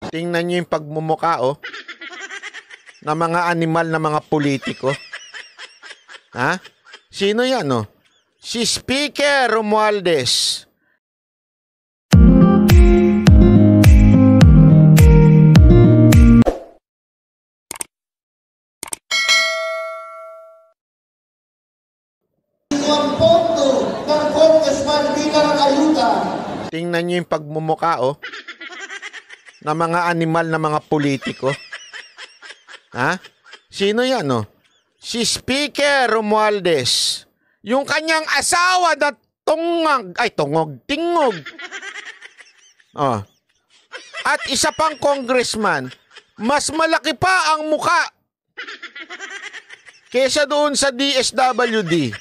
Tingnan nyo yung pagmumuka, oh, na mga animal na mga politiko. Ha? Sino yan, oh? Si Speaker Romualdez. Tingnan nyo yung pagmumuka, oh, na mga animal na mga politiko. Ha? Sino yan, oh? Si Speaker Romualdez. Yung kanyang asawa na tingog. Oh. At isa pang congressman, mas malaki pa ang muka kesa doon sa DSWD.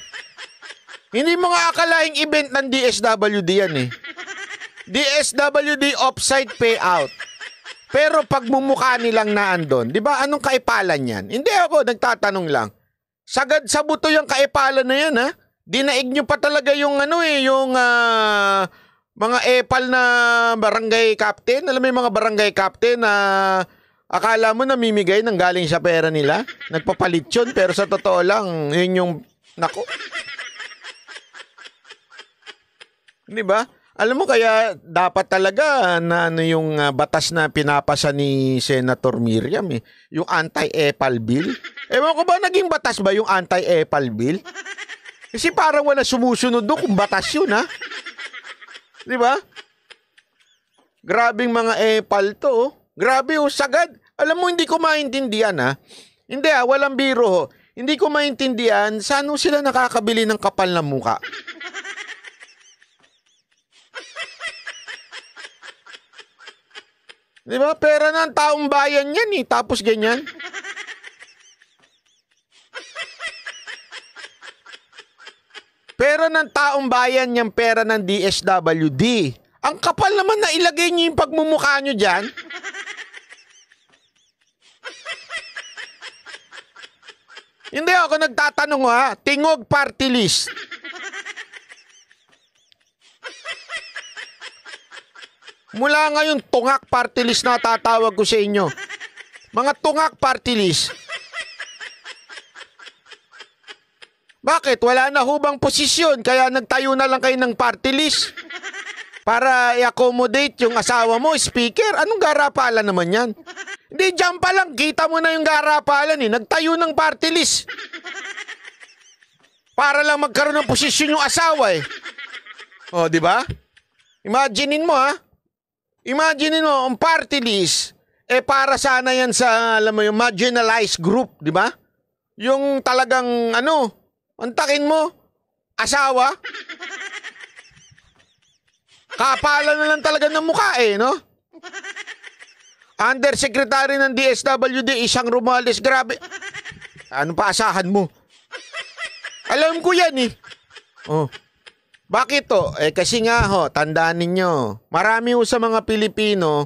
Hindi mo nga akalaing event ng DSWD yan eh. DSWD offsite payout. Pero pagmumukha nilang naandon, di ba anong kaipalan yan? Hindi ako, nagtatanong lang. Sagad sa buto yung kaipalan na yan, ha? Dinaig nyo pa talaga yung mga epal na barangay captain. Alam mo yung mga barangay captain na akala mo namimigay ng galing sa pera nila? Nagpapalit yun, pero sa totoo lang, yun yung, nako. Di ba? Alam mo kaya dapat talaga na yung batas na pinapasa ni Senator Miriam eh, yung anti-epal bill. Ewan ko ba naging batas ba yung anti-epal bill? Kasi parang wala sumusunod doon kung batas yun, ha? Di ba? Grabing mga epal to, oh. Grabe, oh, sagad. Alam mo, hindi ko maintindihan, ha? Hindi, walang biro, ho. Hindi ko maintindihan saan sila nakakabili ng kapal na muka. Di ba? Pera ng taong bayan yan eh. Tapos ganyan. Pera ng taong bayan yung pera ng DSWD. Ang kapal naman na ilagay nyo yung pagmumukha nyo dyan. Hindi ako nagtatanong, ha. Tingog party list. Mula ngayon, tungak party list na tatawag ko sa inyo. Mga tungak party list. Bakit? Wala na hubang posisyon, kaya nagtayo na lang kayo ng party list. Para i-accommodate yung asawa mo, speaker. Anong garapalan naman yan? Hindi, dyan pa lang, kita mo na yung garapalan eh. Nagtayo ng party list. Para lang magkaroon ng posisyon yung asawa eh. O, di ba? Imaginein mo, ha? Imagine mo, ang party list, para sana yan sa, alam mo, yung marginalized group, di ba? Yung talagang, antakin mo, asawa. Kapalan na lang talaga ng mukha eh, no? Undersecretary ng DSWD, isang Romualdez, grabe. Ano pa asahan mo? Alam ko yan eh. Oh. Bakit to? Kasi nga ho, tandaan ninyo, marami ho sa mga Pilipino,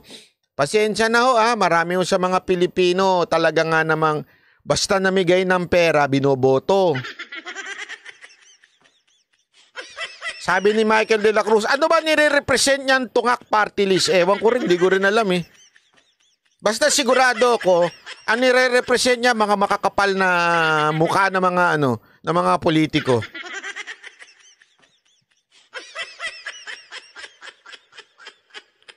pasensya na ho marami ho sa mga Pilipino talaga nga namang basta namigay ng pera, binoboto. Sabi ni Michael de la Cruz, ano ba nire-represent niyan tungak party list? Ewan ko rin, di ko rin alam eh. Basta sigurado ko, ang nire-represent niya mga makakapal na mukha ng mga ng mga politiko.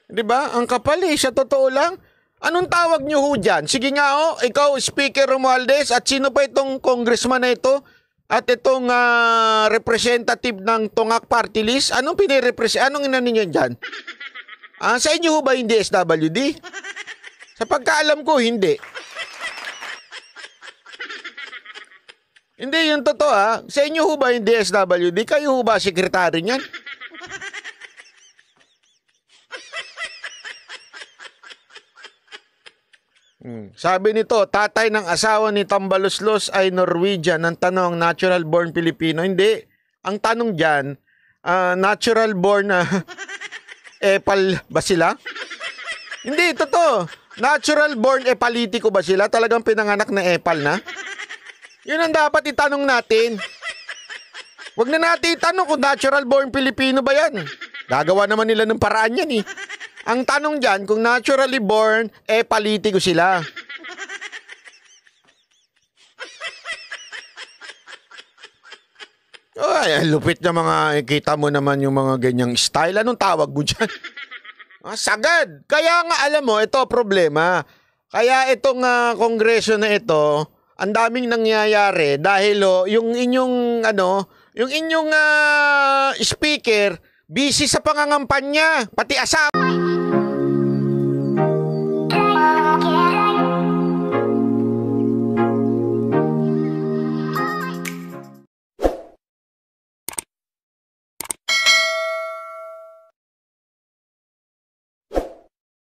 Diba? Ang kapal eh, sa totoo lang. Anong tawag nyo ho dyan? Sige nga ikaw, Speaker Romualdez, at sino pa itong congressman na ito? At itong representative ng Tungak Party List? Anong pinirepresent? Anong inanin nyo dyan? Sa inyo ho ba yung DSWD? Sa pagkaalam ko, hindi. Hindi, yung totoo Sa inyo ho ba yung DSWD? Kayo ho ba sekretary niyan? Sabi nito, tatay ng asawa ni Tambaloslos ay Norwegian. Ang tanong, natural born Filipino? Hindi. Ang tanong dyan, natural born epal ba sila? Hindi, totoo. Natural born epalitiko ba sila? Talagang pinanganak na epal na? Yun ang dapat itanong natin. Huwag na natin itanong kung natural born Filipino ba yan. Gagawa naman nila ng paraan yan eh. Ang tanong dyan, kung naturally born, politiko sila. Ay, lupit na mga, kita mo naman yung mga ganyang style. Anong tawag mo dyan? Sagad! Kaya nga, alam mo, ito problema. Kaya itong kongreso na ito, ang daming nangyayari dahil yung inyong, speaker, busy sa pangangampanya, pati asawa.